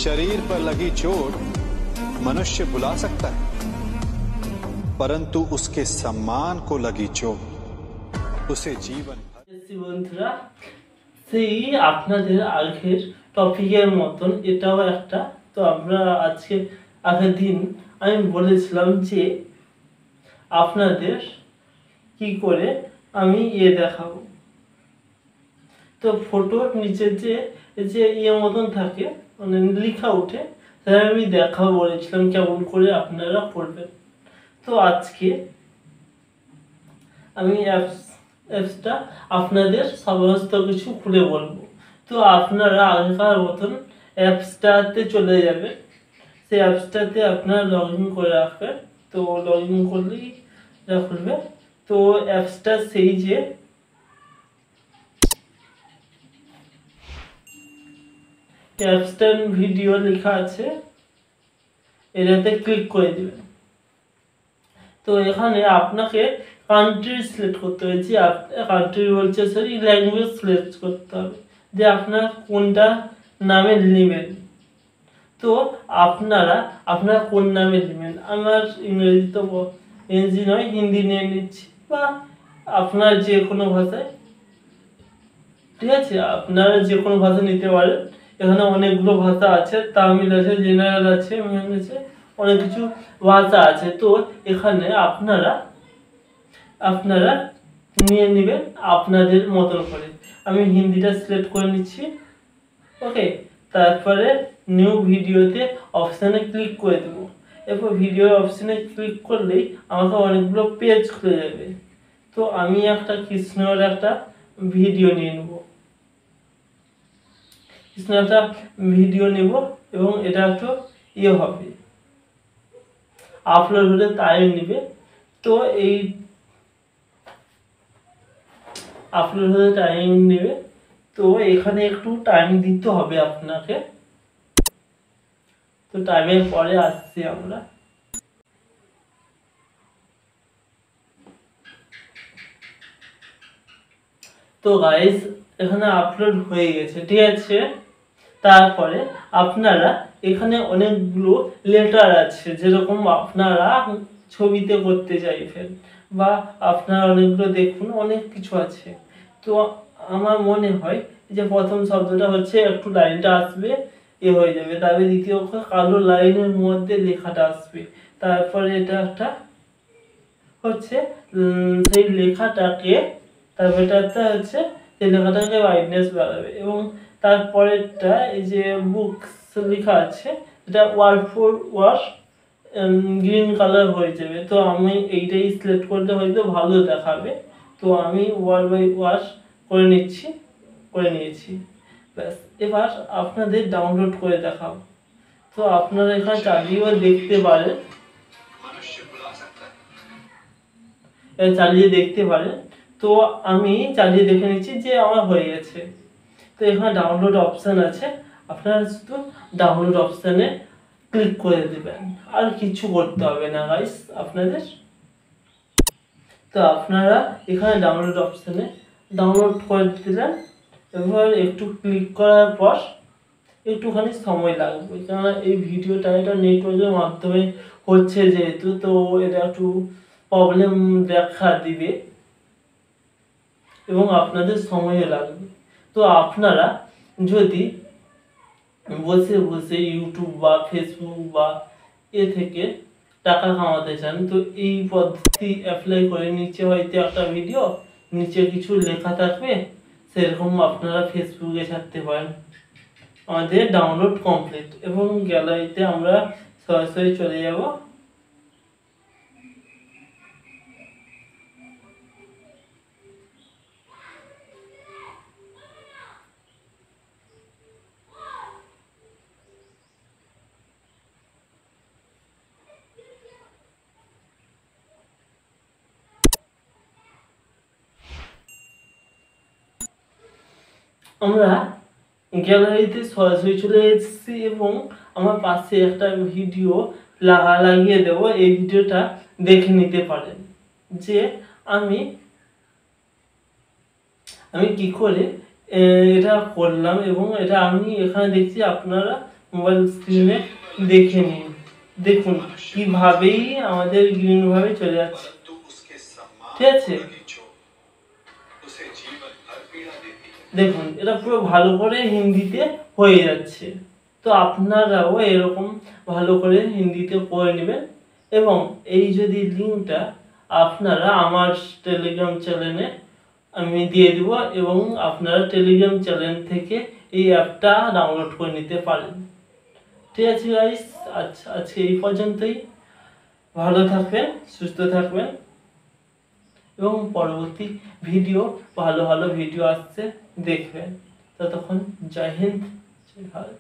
शरीर पर लगी चोट मनुष्य भुला सकता है, परंतु उसके सम्मान को लगी चोट उसे जीवन বন্ধুরা সেই আপনাদের আগের টপিকের মতন এটাও একটা। তো আমরা আজকে আগের দিন আমি বলেছিলাম যে আপনাদের কি করে আমি দেখাবো। তো ফটোর নিচে যে যে মতন থাকে মানে লেখা উঠে সেটা আমি দেখাবো বলেছিলাম কেমন করে আপনারা করবেন। তো আজকে আমি অ্যাপসটা আপনাদের সমস্ত কিছু খুলে বলবো। তো আপনারা আগেকার মতন অ্যাপসটাতে চলে যাবেন, সেই অ্যাপসটাতে আপনারা লগ ইন করে রাখবেন। তো লগ ইন করলেই খুলবে। তো অ্যাপসটা সেই যে ক্যাপশন ভিডিও লেখা আছে এটাতে ক্লিক করে দিবেন। তো এখানে আপনাকে কান্ট্রি সিলেক্ট করতে হবে, যে কান্ট্রি বলছে সরি ল্যাঙ্গুয়েজ সিলেক্ট করতে হবে যে আপনার কোনটা নামে নেবেন। তো আপনারা কোন নামে নেবেন, আমার ইংরেজি তো ইংরেজি নয় হিন্দি নিয়ে নিচ্ছি, বা আপনার যে কোনো ভাষায়, ঠিক আছে আপনারা যে কোনো ভাষা নিতে পারেন। এখানে অনেকগুলো ভাষা আছে, তামিল আছে, জেনারেল আছে, মেন আছে, অনেক কিছু ভাষা আছে। তো এখানে আপনারা নিয়ে নেবেন আপনাদের মতন করে। আমি হিন্দিটা সিলেক্ট করে নিচ্ছি, ওকে। তারপরে নিউ ভিডিওতে অপশানে ক্লিক করে দেবো। এরপর ভিডিও অপশানে ক্লিক করলেই আমাকে অনেকগুলো পেজ খুলে যাবে। তো আমি একটা কৃষ্ণর একটা ভিডিও নিয়ে নেব, একটা ভিডিও নেব এবং এটা একটু হবে আপলোড হলে টাইম নেবে। তো এই আপলোড হলে টাইম নেবে, তো এখানে একটু টাইম দিতে হবে আপনাকে। তো টাইমের পরে আসছি আমরা। তো গাইস এখানে আপলোড হয়ে গেছে, ঠিক আছে। তারপরে আপনারা এখানে অনেকগুলো লেটার আছে, যেরকম আপনারা ছবিতে করতে চাইবেন বা আপনারা অনেকগুলো দেখুন অনেক কিছু আছে। তো আমার মনে হয় যে প্রথম শব্দটা হচ্ছে একটু লাইনটা আসবে হয়ে যাবে, তারপরে দ্বিতীয় কালো লাইনের মধ্যে লেখাটা আসবে, তারপরে এটা একটা হচ্ছে সেই লেখাটাকে, তারপরে এটা হচ্ছে সেই লেখাটাকে ব্রাইটনেস বাড়াবে, এবং তারপরেরটা এই যে বুকস লেখা আছে এটা word for wash green colour হয়ে যাবে। তো আমি এইটাই সিলেক্ট করলে হয়তো ভালো দেখাবে। তো আমি ওয়ার্ড বাই ওয়াশ করে নিয়েছি ব্যাস। এবার আপনাদের ডাউনলোড করে দেখাবো। তো আপনারা এখানে চালিয়েও দেখতে পারেন, তো আমি চালিয়ে দেখে নিচ্ছি যে আমার হয়ে গেছে। তো এখানে ডাউনলোড অপশান আছে, আপনারা শুধু ডাউনলোড অপশানে ক্লিক করে দেবেন, আর কিছু করতে হবে না গাইস আপনাদের। তো আপনারা এখানে ডাউনলোড অপশানে ডাউনলোড করে দিলেন। এবার একটু ক্লিক করার পর একটুখানি সময় লাগবে, কেননা এই ভিডিওটা এটা নেটওয়ার্কের মাধ্যমে হচ্ছে যেহেতু, তো এটা একটু প্রবলেম দেখা দিবে এবং আপনাদের সময়ও লাগবে। তো আপনারা যদি বসে বসে ইউটিউব বা ফেসবুক বা থেকে টাকা কামাতে চান, তো এই পদ্ধতি অ্যাপ্লাই করে নিচে হয়তো একটা ভিডিও, নিচে কিছু লেখা থাকবে, সেরকম আপনারা ফেসবুকে ছাড়তে পারেন। আমাদের ডাউনলোড কমপ্লিট এবং গ্যালারিতে আমরা সরাসরি চলে যাব। আমরা গ্যালারিতে সরাসরি চলে এসেছি এবং আমার পাশে একটা ভিডিও লাগিয়ে দেব। এই ভিডিওটা দেখে নিতে পারেন যে আমি কি করে এটা করলাম, এবং এটা আমি এখানে দেখছি আপনারা মোবাইল স্ক্রিনে দেখে নিন। দেখুন কিভাবেই আমাদের গ্রিন ভাবে চলে যাচ্ছে, परंतु उसके सम्मान ঠিক আছে। को लगी चोट उसे जीवन भर पीड़ा देती है। দেখুন এটা পুরো ভালো করে হিন্দিতে হয়ে যাচ্ছে। তো আপনারাও এরকম ভালো করে হিন্দিতে করে নেবেন। এবং এই যদি লিঙ্কটা আপনারা আমার টেলিগ্রাম চ্যানেলে আমি দিয়ে দিব, এবং আপনারা টেলিগ্রাম চ্যানেল থেকে এই অ্যাপটা ডাউনলোড করে নিতে পারেন। ঠিক আছে গাইস, আচ্ছা আজকে এই পর্যন্তই। ভালো থাকবেন, সুস্থ থাকবেন, এবং পরবর্তী ভিডিও ভালো ভালো ভিডিও আসছে দেখবেন। ততক্ষণ জয় হিন্দ, জয় ভারত।